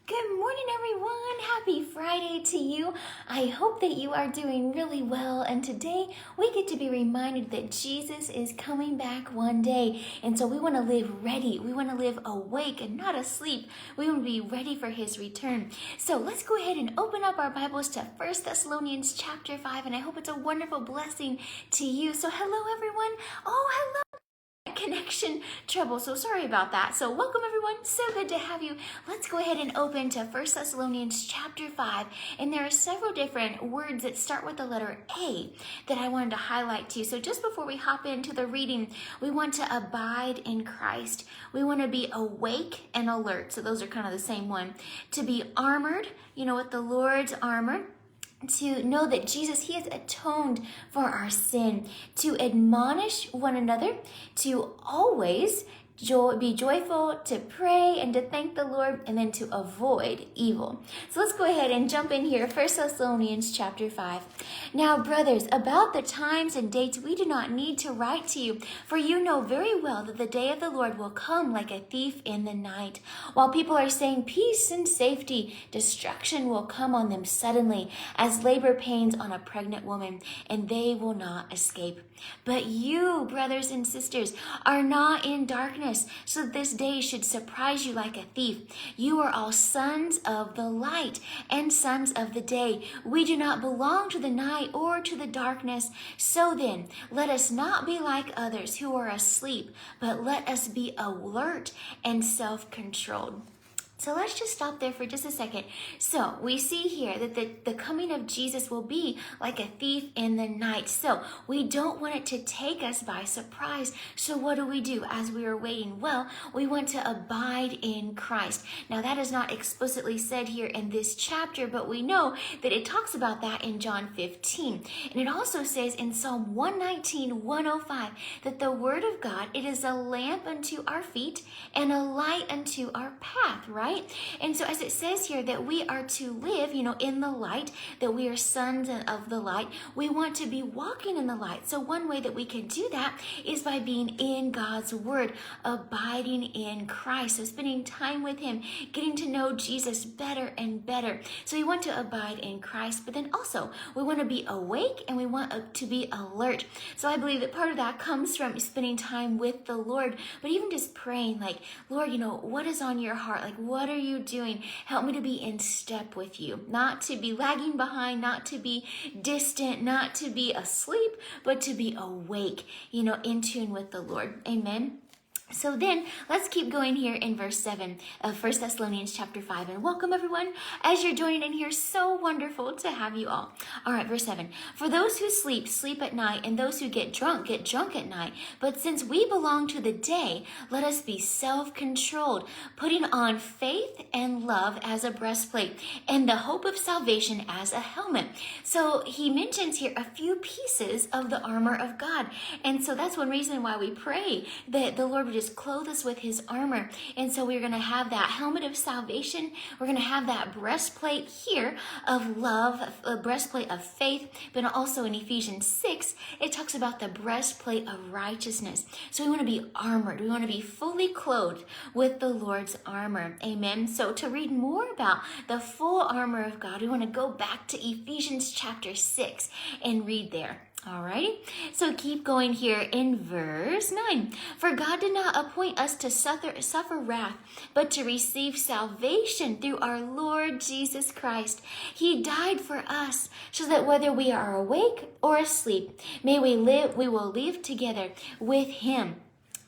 Good morning, everyone. Happy Friday to you. I hope that you are doing really well. And today we get to be reminded that Jesus is coming back one day. And so we want to live ready. We want to live awake and not asleep. We want to be ready for his return. So let's go ahead and open up our Bibles to 1 Thessalonians chapter 5. And I hope it's a wonderful blessing to you. So hello, everyone. Oh, hello. Connection trouble, so sorry about that. So welcome everyone, so good to have you. Let's go ahead and open to 1 Thessalonians chapter 5, and there are several different words that start with the letter A that I wanted to highlight to you. So just before we hop into the reading, we want to abide in Christ. We want to be awake and alert, so those are kind of the same one. To be armored, with the Lord's armor. To know that Jesus, he has atoned for our sin, to admonish one another, to always be joyful, to pray and to thank the Lord, and then to avoid evil. So let's go ahead and jump in here. 1 Thessalonians chapter 5. Now, brothers, about the times and dates we do not need to write to you, for you know very well that the day of the Lord will come like a thief in the night. While people are saying peace and safety, destruction will come on them suddenly, as labor pains on a pregnant woman, and they will not escape. But you, brothers and sisters, are not in darkness, so that this day should surprise you like a thief. You are all sons of the light and sons of the day. We do not belong to the night or to the darkness. So then, let us not be like others who are asleep, but let us be alert and self-controlled. So let's just stop there for just a second. So we see here that the coming of Jesus will be like a thief in the night. So we don't want it to take us by surprise. So what do we do as we are waiting? Well, we want to abide in Christ. Now that is not explicitly said here in this chapter, but we know that it talks about that in John 15. And it also says in Psalm 119, 105, that the word of God, it is a lamp unto our feet and a light unto our path, right? And so as it says here that we are to live, in the light, that we are sons of the light, we want to be walking in the light. So one way that we can do that is by being in God's word, abiding in Christ. So spending time with him, getting to know Jesus better and better. So we want to abide in Christ, but then also we want to be awake and we want to be alert. So I believe that part of that comes from spending time with the Lord, but even just praying like, Lord, what is on your heart? Like, what are you doing? Help me to be in step with you, not to be lagging behind, not to be distant, not to be asleep, but to be awake, in tune with the Lord. Amen. So then let's keep going here in verse 7 of 1 Thessalonians chapter 5. And welcome everyone as you're joining in here. So wonderful to have you all. All right, verse 7. For those who sleep, sleep at night, and those who get drunk at night. But since we belong to the day, let us be self-controlled, putting on faith and love as a breastplate, and the hope of salvation as a helmet. So he mentions here a few pieces of the armor of God. And so that's one reason why we pray that the Lord would just clothe us with his armor. And so we're going to have that helmet of salvation. We're going to have that breastplate here of love, a breastplate of faith. But also in Ephesians 6, it talks about the breastplate of righteousness. So we want to be armored. We want to be fully clothed with the Lord's armor. Amen. So to read more about the full armor of God, we want to go back to Ephesians chapter 6 and read there. Alrighty, so keep going here in verse 9. For God did not appoint us to suffer wrath, but to receive salvation through our Lord Jesus Christ. He died for us, so that whether we are awake or asleep, we will live together with him.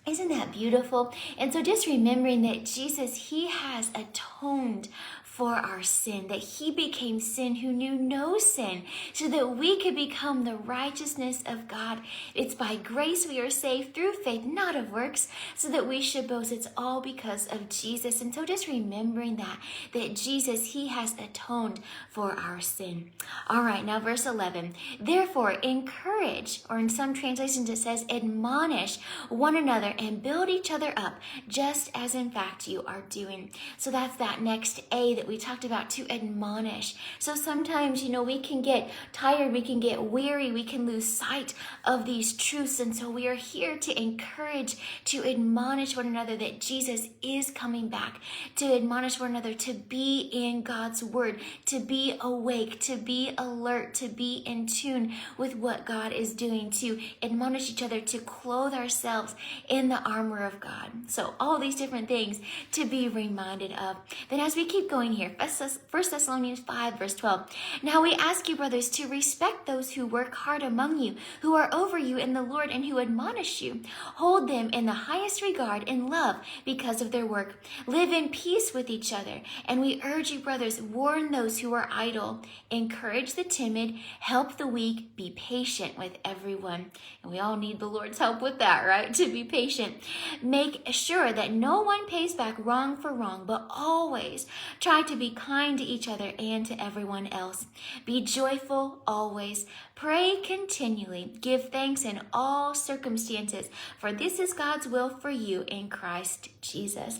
Isn't that beautiful? And so just remembering that Jesus, he has atoned for our sin, that he became sin who knew no sin, so that we could become the righteousness of God. It's by grace we are saved through faith, not of works, so that we should boast. It's all because of Jesus. And so just remembering that Jesus, he has atoned for our sin. All right, now verse 11. Therefore, encourage, or in some translations it says admonish one another and build each other up, just as in fact you are doing. So that's that next A that that we talked about to admonish. So sometimes, we can get tired, we can get weary, we can lose sight of these truths. And so we are here to encourage, to admonish one another that Jesus is coming back, to admonish one another to be in God's word, to be awake, to be alert, to be in tune with what God is doing, to admonish each other, to clothe ourselves in the armor of God. So all these different things to be reminded of. Then as we keep going here, 1 Thessalonians 5 verse 12. Now we ask you, brothers, to respect those who work hard among you, who are over you in the Lord and who admonish you. Hold them in the highest regard in love because of their work. Live in peace with each other. And we urge you, brothers, warn those who are idle, encourage the timid, help the weak, be patient with everyone. And we all need the Lord's help with that, right? To be patient. Make sure that no one pays back wrong for wrong, but always try to be kind to each other and to everyone else. Be joyful always. Pray continually. Give thanks in all circumstances, for this is God's will for you in Christ Jesus.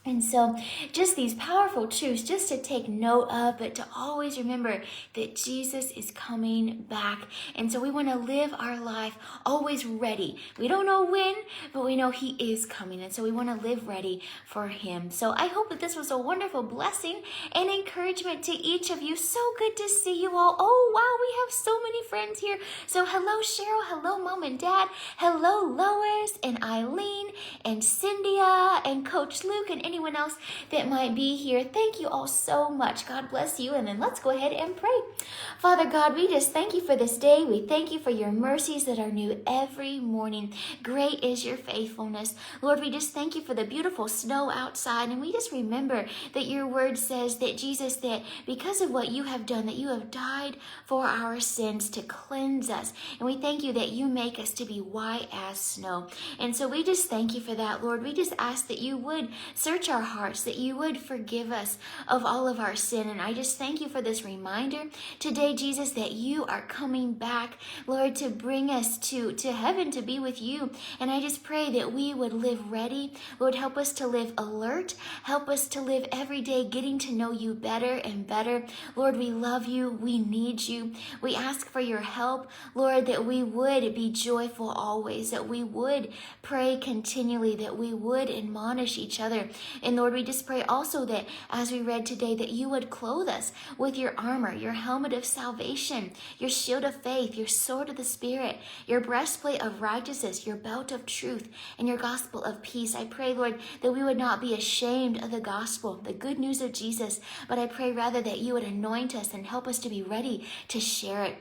And so just these powerful truths just to take note of, but to always remember that Jesus is coming back. And so we want to live our life always ready. We don't know when, but we know he is coming. And so we want to live ready for him. So I hope that this was a wonderful blessing and encouragement to each of you. So good to see you all. Oh, wow, we have so many friends here. So hello, Cheryl. Hello, Mom and Dad. Hello, Lois and Eileen and Cynthia and Coach Luke and anyone else that might be here. Thank you all so much. God bless you. And then let's go ahead and pray. Father God, we just thank you for this day. We thank you for your mercies that are new every morning. Great is your faithfulness. Lord, we just thank you for the beautiful snow outside. And we just remember that your word says that Jesus, that because of what you have done, that you have died for our sins to cleanse us. And we thank you that you make us to be white as snow. And so we just thank you for that, Lord. We just ask that you would search our hearts, that you would forgive us of all of our sin. And I just thank you for this reminder today, Jesus, that you are coming back, Lord, to bring us to heaven, to be with you. And I just pray that we would live ready. Lord, help us to live alert. Help us to live every day getting to know you better and better. Lord, we love you. We need you. We ask for your help, Lord, that we would be joyful always, that we would pray continually, that we would admonish each other. And Lord, we just pray also that as we read today, that you would clothe us with your armor, your helmet of salvation, your shield of faith, your sword of the Spirit, your breastplate of righteousness, your belt of truth, and your gospel of peace. I pray, Lord, that we would not be ashamed of the gospel, the good news of Jesus, but I pray rather that you would anoint us and help us to be ready to share it.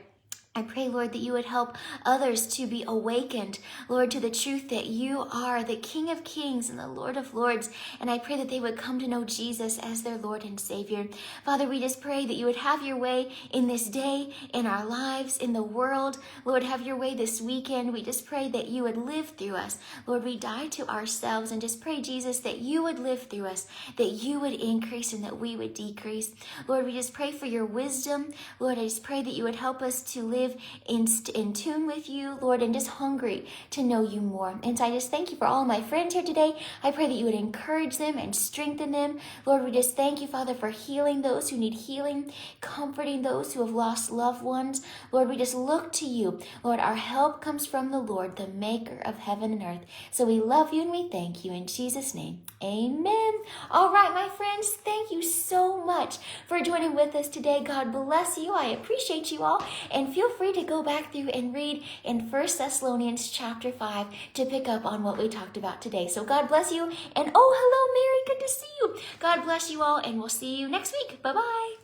I pray, Lord, that you would help others to be awakened, Lord, to the truth that you are the King of Kings and the Lord of Lords. And I pray that they would come to know Jesus as their Lord and Savior. Father, we just pray that you would have your way in this day, in our lives, in the world. Lord, have your way this weekend. We just pray that you would live through us. Lord, we die to ourselves and just pray, Jesus, that you would live through us, that you would increase and that we would decrease. Lord, we just pray for your wisdom. Lord, I just pray that you would help us to live in tune with you, Lord, and just hungry to know you more. And so I just thank you for all of my friends here today. I pray that you would encourage them and strengthen them. Lord, we just thank you, Father, for healing those who need healing, comforting those who have lost loved ones. Lord, we just look to you. Lord, our help comes from the Lord, the maker of heaven and earth. So we love you and we thank you in Jesus' name. Amen. All right, my friends, thank you so much for joining with us today. God bless you. I appreciate you all. And feel free to go back through and read in 1 Thessalonians chapter 5 to pick up on what we talked about today. So God bless you. And oh, hello, Mary. Good to see you. God bless you all. And we'll see you next week. Bye-bye.